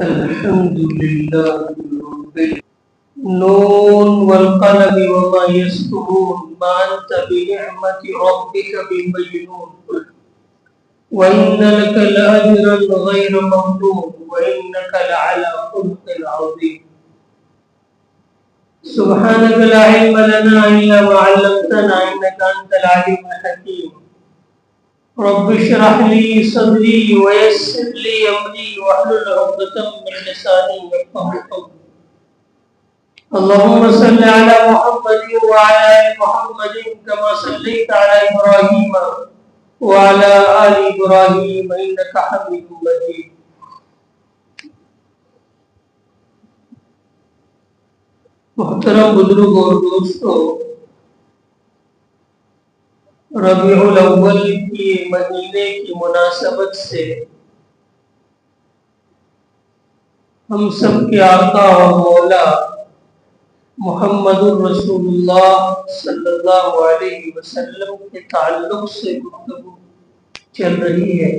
الحمد لله رب نون والقلم وما يسطرون ما أنت بنعمة ربك بمجنون وإن لك لأجرا غير ممنون وإنك لعلى خلق عظيم سبحانك لا علم لنا إلا ما علمتنا إنك أنت العليم الحكيم رب اشرح لي صدري ويسر لي أمري واحلل عقدة من لساني يفقهوا قولي اللهم صل على محمد وعلى آل محمد كما صليت على إبراهيم وعلى آل إبراهيم إنك حميد مجيد محترم بزرگ اور دوستو، ربیع الاول کی مہینے کی مناسبت سے ہم سب کے آقا اور مولا محمد الرسول اللہ صلی اللہ علیہ وسلم کے تعلق سے گفتگو چل رہی ہے۔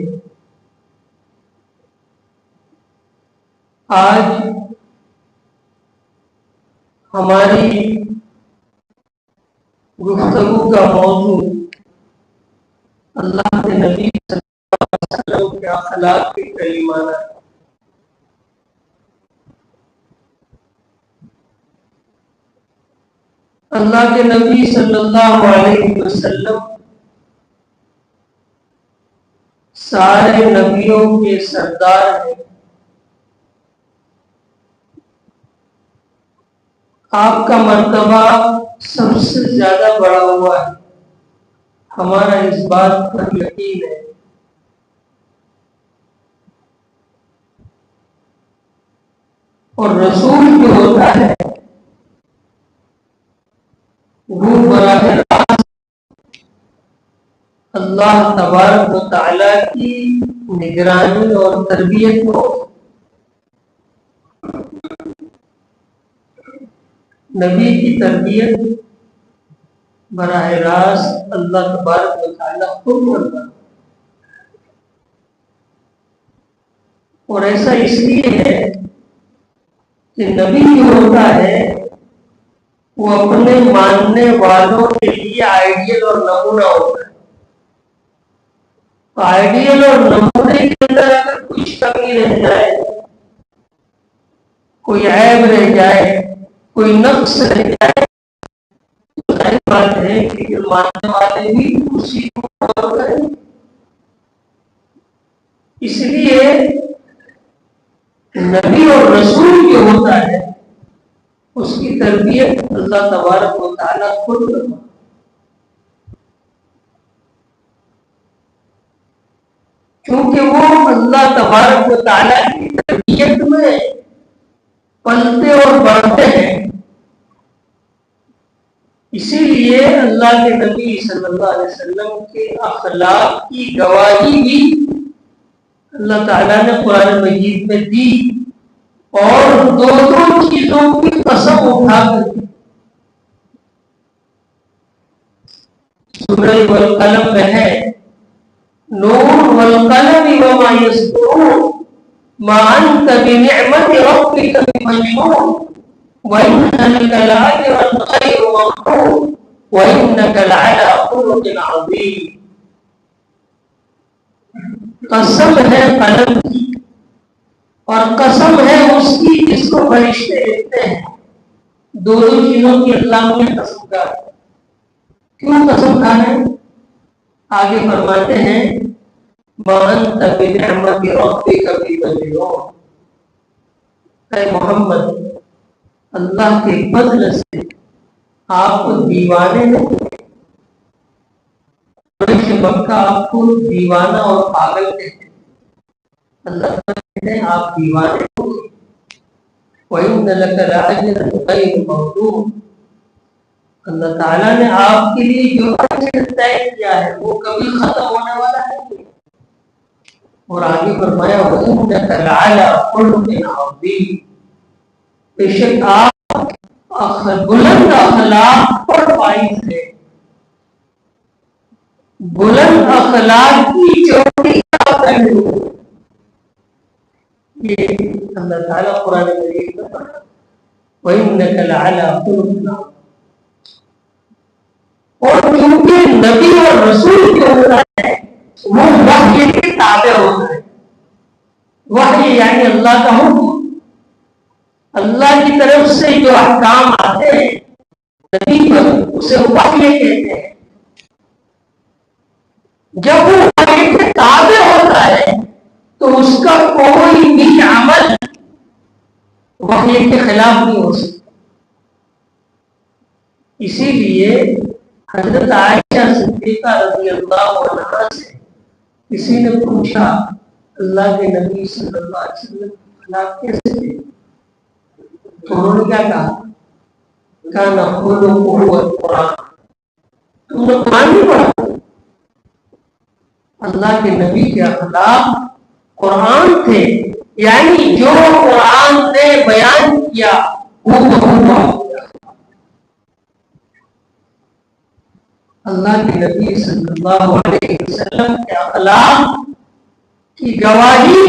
آج ہماری گفتگو کا موضوع اللہ کے نبی صلی اللہ علیہ وسلم کے اخلاق کے کریمانہ ہے۔ اللہ کے نبی صلی اللہ علیہ وسلم سارے نبیوں کے سردار ہیں۔ آپ کا مرتبہ سب سے زیادہ بڑا ہوا ہے، ہمارا اس بات پر یقین ہے۔ اور رسول جو ہوتا ہے وہ براہ راست اللہ تبارک و تعالیٰ کی نگرانی اور تربیت کو نبی کی تربیت براہ راست اللہ تبارک و تعالیٰ خود کرتا ہے۔ اور ایسا اس لیے ہے کہ نبی جو ہوتا ہے وہ اپنے ماننے والوں کے لیے آئیڈیل اور نمونہ ہوتا ہے۔ آئیڈیل اور نمونے کے اندر اگر کچھ کمی رہ جائے، کوئی عیب رہ جائے، کوئی نقص رہ جائے، تو ظاہر بات ہے کہ ماننے والے بھی اسی کو فالو کریں۔ اس لیے نبی اور رسول جو ہوتا ہے اس کی تربیت اللہ تبارک و تعالیٰ خود کرتا ہے۔ کیونکہ وہ اللہ تبارک و تعالیٰ کی تربیت میں پلتے اور بڑھتے ہیں۔ اسی لیے اللہ کے نبی صلی اللہ علیہ وسلم کے اخلاق کی گواہی بھی اللہ تعالیٰ نے قرآن مجید میں دی، اور دو چیزوں کی قسم اٹھا کر دی۔ سورہ والقلم میں ہے نون والقلم وما یسطرون ما انت بنعمت ربک بمجنون وإن لك لأجرا غير ممنون وإنك لعلى خلق عظيم۔ قسم ہے قلم کی، اور قسم ہے اس کی جس کو فرشتے لکھتے ہیں۔ دونوں چیزوں کی اللہ نے قسم کھا ہے۔ کیوں قسم کھا ہے؟ آگے فرماتے ہیں وَأَنْتَ بِنِعْمَةِ رَبِّكَ بِمَجْنُونٍ، اے محمد اللہ کے فضل سے آپ کو دیوانے نہیں، مکہ آپ کو دیوانہ اور پاگل کہتے ہیں۔ اللہ کہتے ہیں آپ دیوانے ہو۔ وَإِنَّ لَكَ لَأَجْرًا غَيْرَ مَمْنُونٍ، اللہ تعالیٰ نے آپ کے لیے جو اجر طے کیا ہے وہ کبھی ختم ہونے والا نہیں۔ اور آگے فرمایا وَإِنَّكَ لَعَلَىٰ خُلُقٍ عَظِيمٍ، بے شک آپ بلند اخلاق پر فائز ہے۔ بلند اخلاق کی چوٹی کا پہلو، یہ اللہ تعالیٰ قرآن مجید میں پڑھا وَإِنَّكَ لَعَلَىٰ خُلُقٍ عَظِيمٍ. اور کیونکہ نبی اور رسول جو ہوتا ہے وہ وحی کے تابع ہوتا ہے. وحی یعنی اللہ کا حکم، اللہ کی طرف سے جو احکام آتے ہیں نبی پر اسے وحی کہتے ہیں. جب وہ وحی کے تابع ہوتا ہے تو اس کا کوئی بھی عمل وحی کے خلاف نہیں ہو سکتا. اسی لیے حضرت عائشہ صدیقہ رضی اللہ عنہا سے کسی نے پوچھا اللہ کے نبی صلی اللہ علیہ وسلم خلاف کیسے تھے؟ تو انہوں نے کیا کہا؟ کان خلقہ القرآن. تم نے قرآن نہیں پڑھا؟ اللہ کے نبی کے اخلاق قرآن تھے، یعنی جو قرآن نے بیان کیا وہ اللہ کے نبی صلی اللہ علیہ وسلم کے اخلاق کی گواہی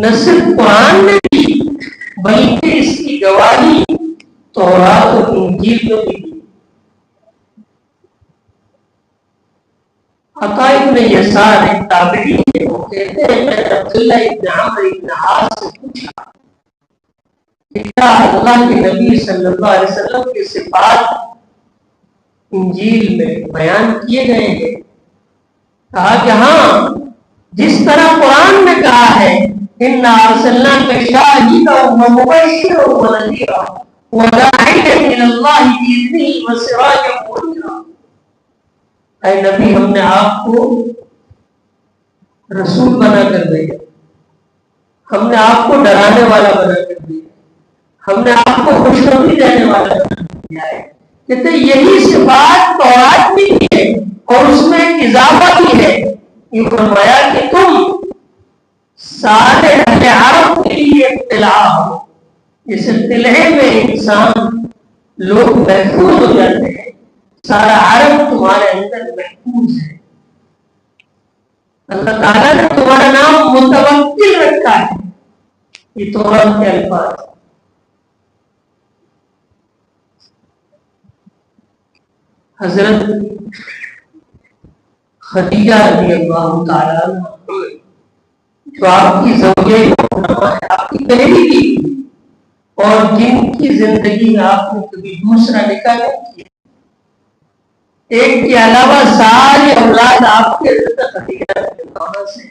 نہ صرف قرآن نے دی بلکہ اس کی گواہی تورات اور انجیل میں بھی دی. عطا ابن یسار ایک تابعی ہے، وہ کہتے ہیں میں عبداللہ ابن عمرو ابن عاص سے پوچھا کہ کیا اللہ کے نبی صلی اللہ علیہ وسلم کے صفات انجیل میں بیان کیے گئے ہیں؟ کہا کہ ہاں، جس طرح قرآن میں کہا ہے اِنَّا أَرْسَلْنَاكَ شَاهِدًا وَمُبَشِّرًا وَنَذِيرًا وَدَاعِيًا إِلَى اللَّهِ بِإِذْنِهِ وَسِرَاجًا مُنِيرًا. اے نبی ہم نے آپ کو رسول بنا کر بھیجا، ہم نے آپ کو ڈرانے والا بنا کر دیا، ہم نے آپ کو خوشخبری دینے والا بنا کر دیا ہے. کہتے یہی صفات تورات میں بھی ہے اور اس میں ایک اضافہ بھی ہے. یہ فرمایا کہ تم سارے اہل عرب کے لیے اطلاع ہو. اس اطلاع میں انسان لوگ محفوظ ہو جاتے ہیں. سارا عرب تمہارے اندر محفوظ ہے. اللہ تعالیٰ نے تمہارا نام متوکل رکھا ہے. یہ تورات کے الفاظ. حضرت خدیجہ رضی اللہ تعالیٰ جو آپ کی زوجہ محترمہ ہے، آپ کی پہلی بیوی، اور جن کی زندگی میں آپ نے کبھی دوسرا نکاح نہیں کیا، ایک کے علاوہ ساری اولاد آپ کے حضرت خدیجہ رضی اللہ سے.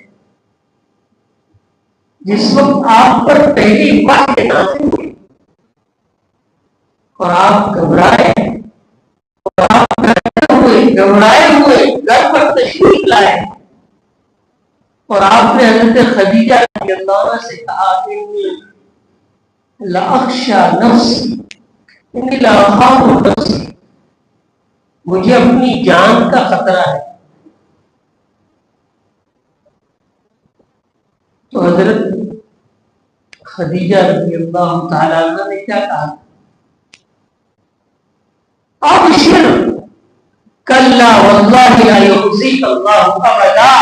جس وقت آپ پر پہلی وحی نازل ہوئی اور آپ گھبرائے ہوئے گھر پر تشریف لائے اور آپ نے حضرت خدیجہ رضی اللہ عنہ سے کہا انی لاخشى نفسی، انی لاخاف نفسی، مجھے اپنی جان کا خطرہ ہے. تو حضرت خدیجہ رضی اللہ تعالیٰ عنہ نے کیا کہا؟ ابشر کلا واللہ لا یخزیک اللہ ابدا.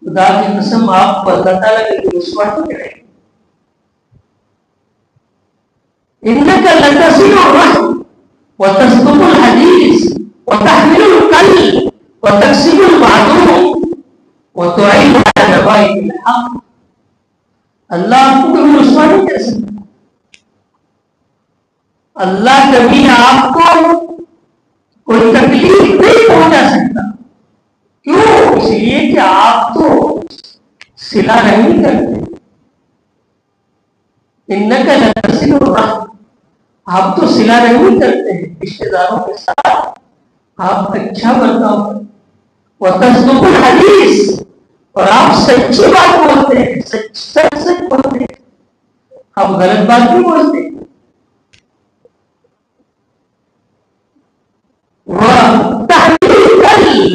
خدا کی قسم آپ کو اللہ تعالیٰ کی رسوا نہیں کرے. انک لتصل الرحم وتصدق الحدیث وتحمل الکل وتکسب المعدوم وتعين على نوائب الحق. اللہ آپ کو کبھی رسوا نہیں کر سکتا. اللہ کبھی آپ کو کوئی تکلیف نہیں پہنچا سکتا. کیوں؟ اس لیے کہ آپ تو صلہ رحمی کرتے. انک لتصل الرحم، آپ تو صلہ رحمی کرتے ہیں رشتے داروں کے ساتھ، آپ اچھا برتاؤ کرتے. وتصدق الحدیث، اور آپ سچی بات بولتے ہیں، سچ بولتے ہیں، آپ غلط بات نہیں بولتے.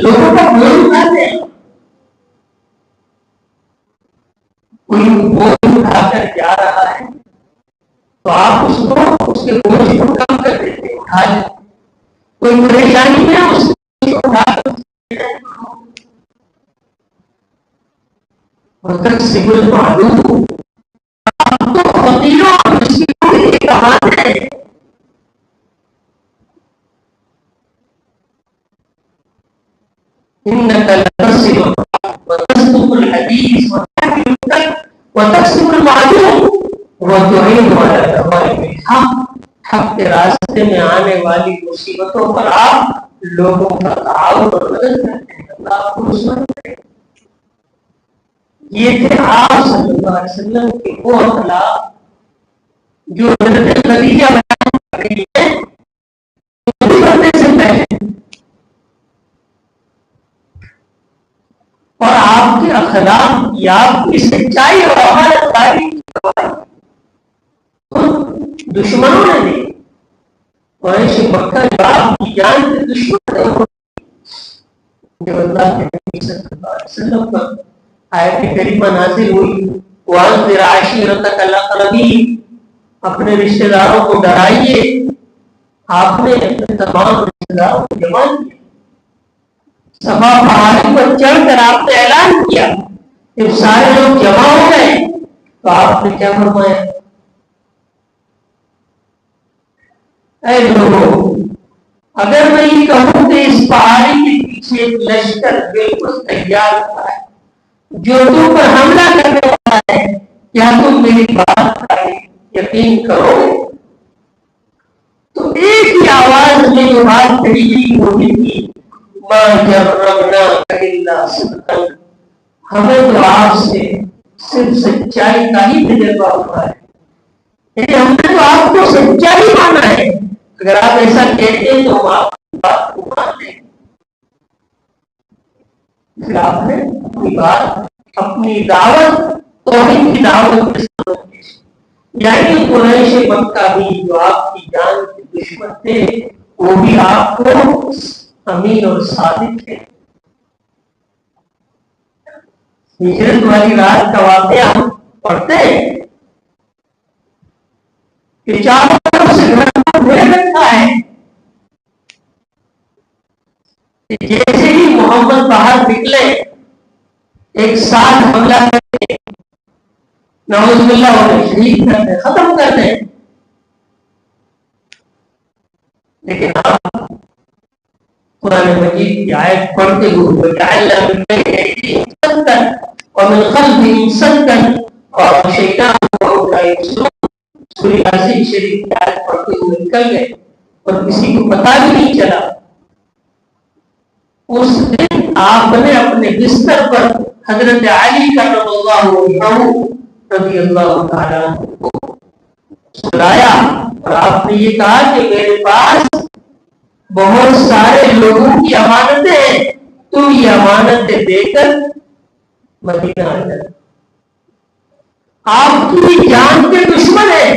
لوگوں کا بول اٹھاتے ہیں. کوئی بول اٹھا کر جا رہا ہے تو آپ اس کو اس کے بوجھ کو کم کر دیتے ہیں، اٹھا لیتے. کوئی پریشانی ہے اس کو اٹھا کر وتكسب المعلوم. آپ تو فقیروں اور مسکینوں کے لیے کہاں ہے. انك لتصل وتصدق الحديث وتكسب المعلوم وتعين على دوائر الحق. حق کے راستے میں آنے والی مصیبتوں پر آپ لوگوں کا تعاون اور مدد کرتے ہیں. اللہ آپ کو نصرت کرے. یہ تھے آپ صلی اللہ علیہ وسلم کے وہ اخلاق جو حضرت خدیجہ بیان کر رہی ہے کرنے سے پہلے. اور آپ کے اخلاق کی آپ کی سچائی اور امانت داری دشمنوں نے دی. قریش مکہ جو آپ کی جان کے دشمن ہے جب اللہ کے نبی صلی اللہ علیہ وسلم پر آیت کریمہ نازل ہوئی وَأَنذِرْ عَشِيرَتَكَ الْأَقْرَبِينَ. اپنے رشتہ داروں کو ڈرائیے. آپ نے اپنے تمام رشتہ داروں کو جمع کیا. صفا پہاڑی پر چڑھ کر آپ نے اعلان کیا. جب سارے لوگ جمع ہو گئے تو آپ نے کیا فرمایا؟ اے لوگوں، اگر میں یہ کہوں کہ اس پہاڑی کے پیچھے ایک لشکر بالکل تیار ہے جو تم پر حملہ کرنے والا ہے، کیا تم میری بات کا یقین کرو؟ تو ایک ہی آواز میں جو بات کہی گئی وہ تھی ما جربناک الا صدقا. ہمیں تو آپ سے صرف سچائی کا ہی تجربہ ہوا ہے. یعنی ہم نے تو آپ کو سچائی مانا ہے. اگر آپ ایسا کہتے ہیں تو ہم آپ کی بات کو مانتے ہیں. پھر آپ نے اپنی بات اپنی دعوت توحید کی دعوت کے سامنے یعنی قریش مکہ بھی جو آپ کی جان کے دشمن تھے وہ بھی آپ کو امین اور صادق تھے. ہجرت والی رات کا واقعہ ہم پڑھتے ہیں کہ چاروں طرف سے گھر گھیر رکھا ہے. جیسے ہی محمد باہر نکلے ایک ساتھ حملہ کرتے نعوذ باللہ اور شہید کرتے ختم کرتے. لیکن آپ قرآن مجید کی آیت پڑھتے ہوئے وَجَعَلْنَا مِن بَيْنِ أَيْدِيهِمْ سَدًّا وَمِنْ خَلْفِهِمْ سَدًّا وَأَغْشَيْنَاهُمْ فَهُمْ لَا يُبْصِرُونَ. سورہ یاسین شریف کی آیت پڑھتے ہوئے نکل گئے اور کسی کو پتہ بھی نہیں چلا. اس دن آپ نے اپنے بستر پر حضرت علی کرم اللہ وجہہ رضی اللہ تعالیٰ کو سلایا اور آپ نے یہ کہا کہ میرے پاس بہت سارے لوگوں کی امانتیں ہیں، تم یہ امانتیں دے کر مدینہ آ جائے. آپ کی جان کے دشمن ہیں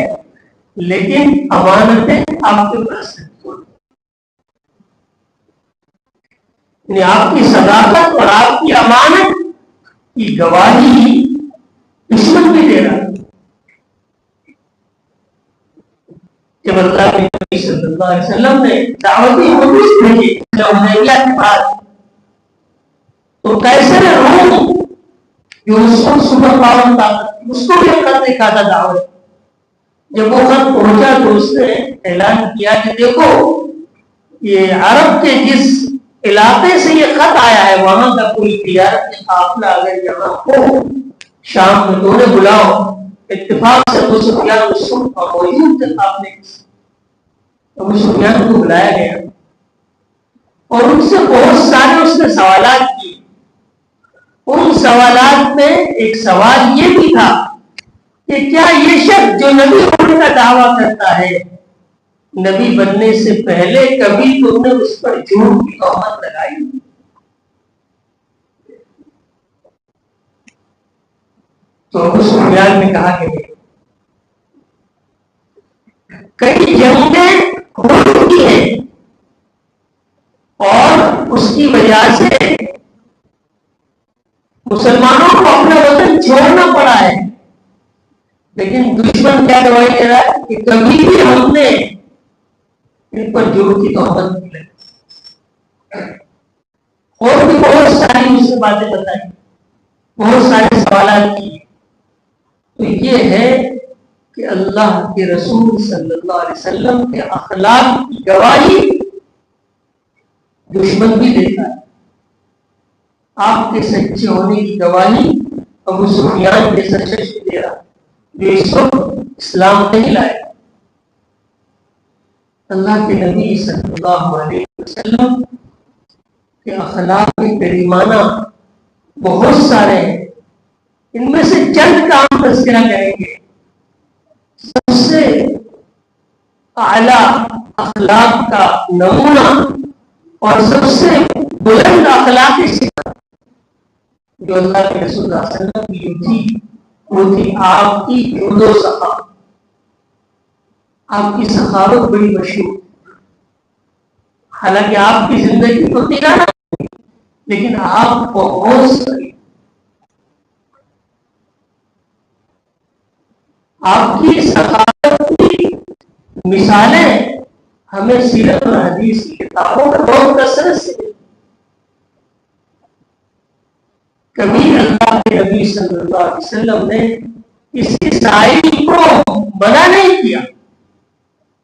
لیکن امانتیں آپ کے پاس ہیں. یعنی آپ کی صداقت اور آپ کی امانت کی گواہی دشمن بھی دے رہا. جب اللہ کے نبی صلی اللہ علیہ وسلم نے دعوتی خروج بھیجی حدیبیہ کے بعد تو کیسر روم جو اس وقت سپر پاور طاقت اس کو بھی خط لکھا تھا دعوت. جب وہ خط پہنچا تو اس نے اعلان کیا کہ دیکھو یہ عرب کے جس علاقے سے یہ خط آیا ہے وہاں کا کوئی تجارت قافلہ اگر یہاں ہو شام میں تو انہیں بلاؤ. اتفاق سے ابو سفیان اس وقت موجود تھے. آپ نے ابو سفیان کو بلایا گیا اور ان سے بہت سارے اس نے سوالات کیے. ان سوالات میں ایک سوال یہ بھی تھا کہ کیا یہ شخص جو نبی ہونے کا دعویٰ کرتا ہے نبی بننے سے پہلے کبھی تم نے اس پر جھوٹ کی تہمت لگائی؟ تو ابو سفیان نے کہا کہ کئی جنگیں ہو چکی ہیں اور اس کی وجہ سے مسلمانوں کو اپنا وطن چھوڑنا پڑا ہے لیکن دشمن کیا گواہی دے رہا ہے کہ کبھی بھی ہم نے ان پر جھوٹ کی تہمت نہیں لگائی. اور بھی بہت ساری اس سے باتیں بتائی. بہت سارے سوالات کیے. تو یہ ہے کہ اللہ کے رسول صلی اللہ علیہ وسلم کے اخلاق کی گواہی دشمن بھی دیتا ہے. آپ کے سچے ہونے کی گواہی ابو سفیان جیسا شخص دے رہا جو اس وقت اسلام نہیں لائے. اللہ کے نبی صلی اللہ علیہ وسلم کے اخلاق کریمانہ بہت سارے ہیں. ان میں سے چند کا ہم تذکرہ کریں گے. سب سے اعلیٰ اخلاق کا نمونہ اور سب سے بلند اخلاقی صفت جو اللہ کے رسول صلی اللہ علیہ وسلم کی تھی وہ تھی آپ کی جود و سخاوت. آپ کی سخاوت بڑی مشہور. حالانکہ آپ کی زندگی تو تیرا لیکن آپ بہت ساری آپ کی سخاوت کی مثالیں ہمیں سیرت اور حدیث کی کتابوں میں بہت کثرت سے. کبھی اللہ کے نبی صلی اللہ علیہ وسلم نے کسی سائل کو منع نہیں کیا.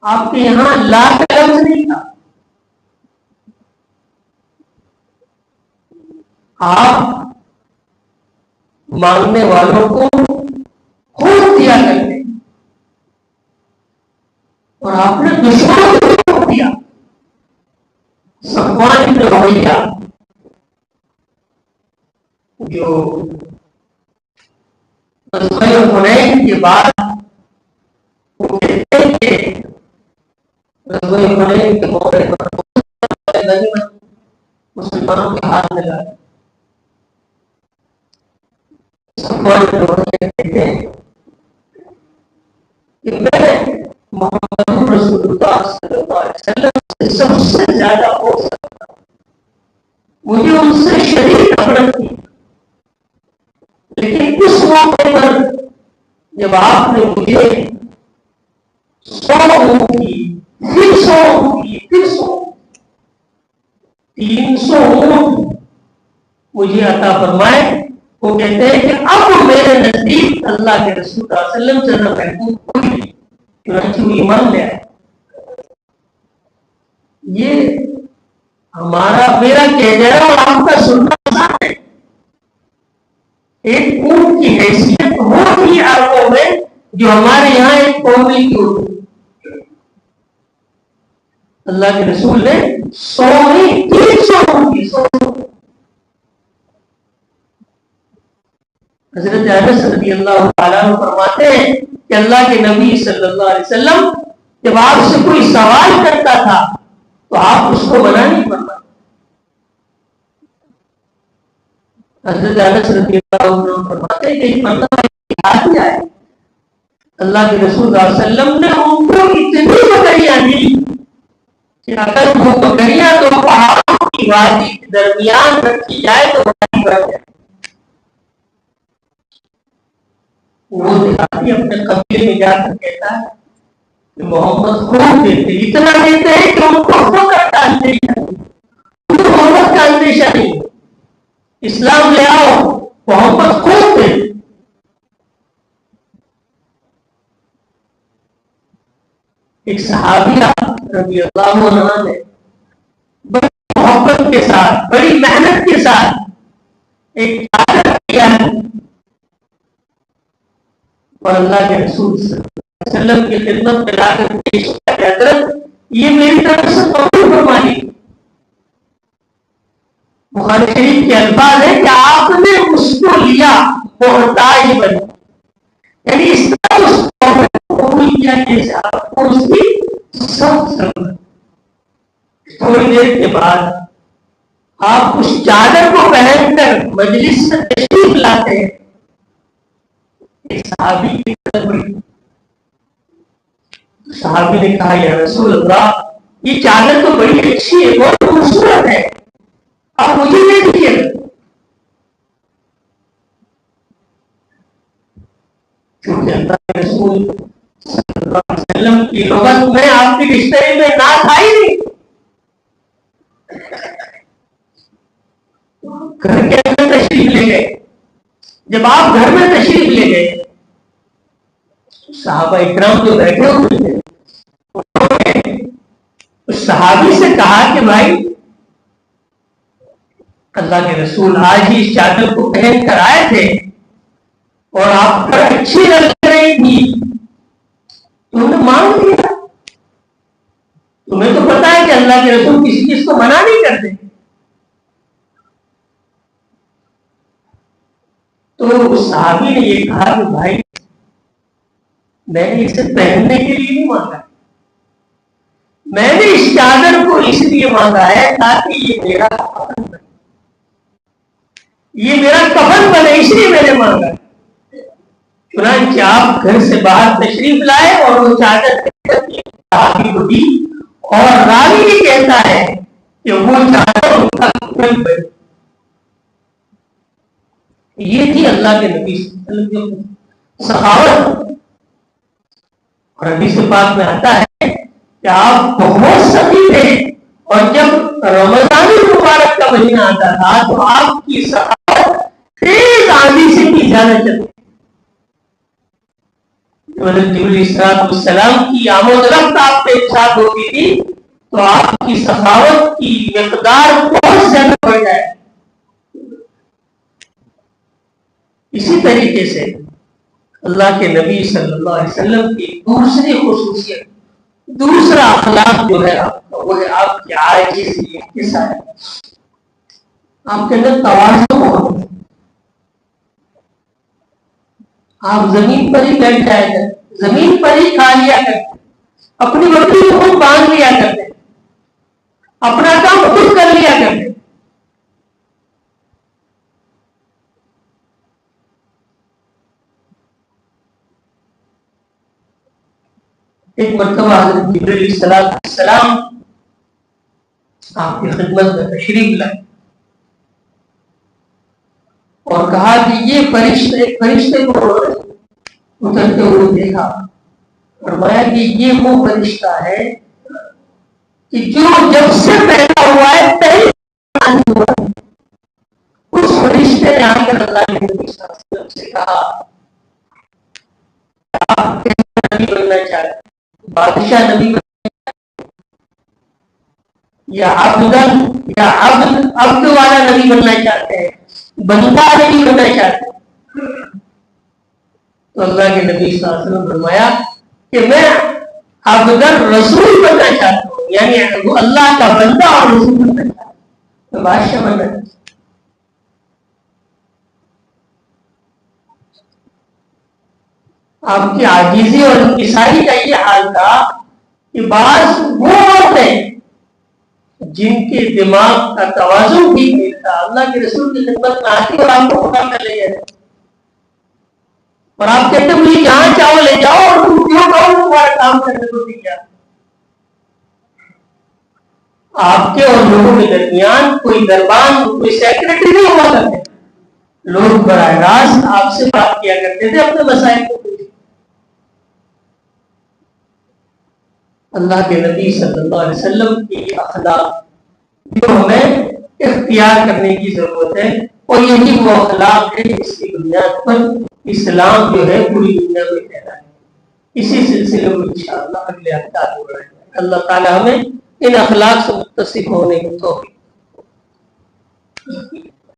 آپ کے یہاں لا کا لفظ نہیں تھا. آپ مانگنے والوں کو خود دیا کرتے اور آپ نے دشمنوں کو دیا. صفوان بن امیہ جو غزوہ حنین کے بعد وہ کہتے ہیں کہ غزوہ حنین کے موقع پر مسلمانوں کے ہاتھ میں لگا. صفوان بن امیہ کہتے ہیں کہ میں محمد رسول اللہ صلی اللہ علیہ وسلم سے سب سے زیادہ ہو سکتا مجھے ان سے شدید نفرت تھی. لیکن اس موقع پر جب آپ نے مجھے 100 اونٹ کی پھر 100 اونٹ کی پھر 100 300 اونٹ مجھے عطا فرمائے وہ کہتے ہیں کہ اب میرے نزدیک اللہ کے رسول صلی اللہ علیہ وسلم سے نہ محبوب کوئی نہیں. چنانچہ وہ ایمان لے آئے. یہ میرا کہنا اور آپ کا سننا آسان ہے. ایک اونٹ کی حیثیت وہ تھی عربوں میں جو ہمارے یہاں ایک قومی کی اونٹ. اللہ کے رسول نے 100 نہیں 300 اونٹ کی 100. حضرت انس رضی اللہ تعالیٰ عنہ فرماتے ہیں کہ اللہ کے نبی صلی اللہ علیہ وسلم جب آپ سے کوئی سوال کرتا تھا تو آپ اس کو منع نہیں کرتا. حضرت انس رضی اللہ عنہ فرماتے ہیں کہ اللہ کے رسول صلی اللہ علیہ وسلم نے ان کو اتنی بکریاں دی کہ اگر وہ بکریاں تو پہاڑوں کی وادی کے درمیان رکھی جائے تو وادی بڑھ جائے. وہ دیہاتی اپنے قبیلے میں جا کر کہتا ہے کہ محمد خوب دیتے اتنا دیتے ہیں کہ ان کو فقر کا اندیشہ نہیں, محمد کا اندیشہ نہیں. اسلام لے آؤ محمد خوب دیتے. ایک صحابیہ رضی اللہ عنہ نے بڑی محبت کے ساتھ بڑی محنت کے ساتھ ایک چادر کیا ہے اور اللہ کے رسول صلی اللہ علیہ وسلم کی خدمت میں لا کر پیش کیا کہ حضرت یہ میری طرف سے قبول فرما لی. بخاری شریف کے الفاظ ہے کہ آپ نے اس کو لیا محتاج بن, یعنی اس طرح اس کو قبول کیا جیسے آپ کو اس کی سب ضرورت. تھوڑی دیر کے بعد آپ اس چادر کو پہن کر مجلس سے تشریف لاتے ہیں. ایک صحابی کی طرف بڑی صحابی نے کہا یا رسول اللہ یہ چادر تو بڑی اچھی ہے بہت خوبصورت ہے آپ مجھے دے دیجیے. کیونکہ اللہ کے رسول صلی اللہ علیہ وسلم کی لغت میں آپ کی ڈکشنری میں نعت آئی نہیں. گھر کے اندر تشریف لے گئے جب آپ گھر میں تشریف لے گئے، صحابہ اکرام جو بیٹھے ہوئے تھے اس صحابی سے کہا کہ بھائی اللہ کے رسول آج ہی اس چادر کو پہن کر آئے تھے اور آپ پر اچھی لگ رہی تھی، تم نے مانگ لیا. تمہیں تو پتا ہے کہ اللہ کے رسول کسی چیز کو منع نہیں کرتے. تو اس صحابی نے یہ کہا کہ بھائی میں نے اسے پہننے کے لیے نہیں مانگا، میں نے اس چادر کو اس لیے مانگا ہے تاکہ یہ میرا کفن بنے، یہ میرا کفن بنے، اس لیے میں نے مانگا. چنانچہ آپ گھر سے باہر تشریف لائے اور وہ چادر صحابی کو دی، اور راوی یہ کہتا ہے کہ وہ چادر ان کا کفن بنے. یہ تھی اللہ کے نبی صلی اللہ علیہ وسلم کی سخاوت. اور حدیث پاک میں آتا ہے کہ آپ بہت سخی تھے، اور جب رمضان المبارک کا مہینہ آتا تھا تو آپ کی سخاوت تیز آندھی سے کی جانا چلتی. جبریل علیہ السلام کی آمد و رفت آپ کے ساتھ ہوتی تھی تو آپ کی سخاوت کی مقدار بہت زیادہ بڑھ جائے. اسی طریقے سے اللہ کے نبی صلی اللہ علیہ وسلم کی دوسری خصوصیت، دوسرا اخلاق جو ہے وہ ہے آپ کی عاجزی کے ساتھ آپ کے اندر تواضع ہو. آپ زمین پر ہی بیٹھ جایا کرتے، زمین پر ہی کھا لیا کرتے، اپنی بکری کو خود باندھ لیا کرتے، اپنا کام خود کر لیا کرتے. ایک مرتبہ حضرت جبریل علیہ السلام آپ کی خدمت میں تشریف لائے اور کہا کہ یہ فرشتے کو اترتے ہوئے دیکھا، فرمایا کہ یہ وہ فرشتہ ہے کہ جو جب سے پیدا ہوا ہے پہلے ہوا. اس فرشتے نے آ کر اللہ کے نبی صلی اللہ علیہ وسلم سے کہا آپ نبی بننا چاہتے ہیں، بادشاہ نبی یا عبد والا نبی بننا چاہتے ہیں، بندہ نبی بننا چاہتے ہیں. تو اللہ کے نبی صلی اللہ علیہ وسلم فرمایا کہ میں عبد رسول بننا چاہتا ہوں، یعنی اللہ کا بندہ اور رسول بننا چاہتا ہوں، میں بادشاہ بننا چاہتا ہوں. آپ کی عاجزی اور انکساری کا یہ حال تھا کہ بعض وہ عورتیں جن کے دماغ کا توازن ٹھیک نہیں تھا اللہ کے رسول کی خدمت میں آتی اور آپ کو پکڑ کر لے جاتے اور آپ کہتے مجھے جہاں چاہو لے جاؤ اور تم کیوں کہو تمہارا کام کرنے کو دیا. آپ کے اور لوگوں کے درمیان کوئی دربان، کوئی سیکرٹری نہیں ہوا کرتے، لوگ براہ راست آپ سے بات کیا کرتے تھے اپنے مسائل کو. اللہ کے نبی صلی اللہ علیہ وسلم کی اخلاق جو ہمیں اختیار کرنے کی ضرورت ہے، اور یہی وہ اخلاق ہے جس کی بنیاد پر اسلام جو ہے پوری دنیا میں پھیلا ہے. اسی سلسلے میں انشاءاللہ اگلے ہفتے آگے بڑھیں گے. اللہ تعالی ہمیں ان اخلاق سے متصف ہونے کی توفیق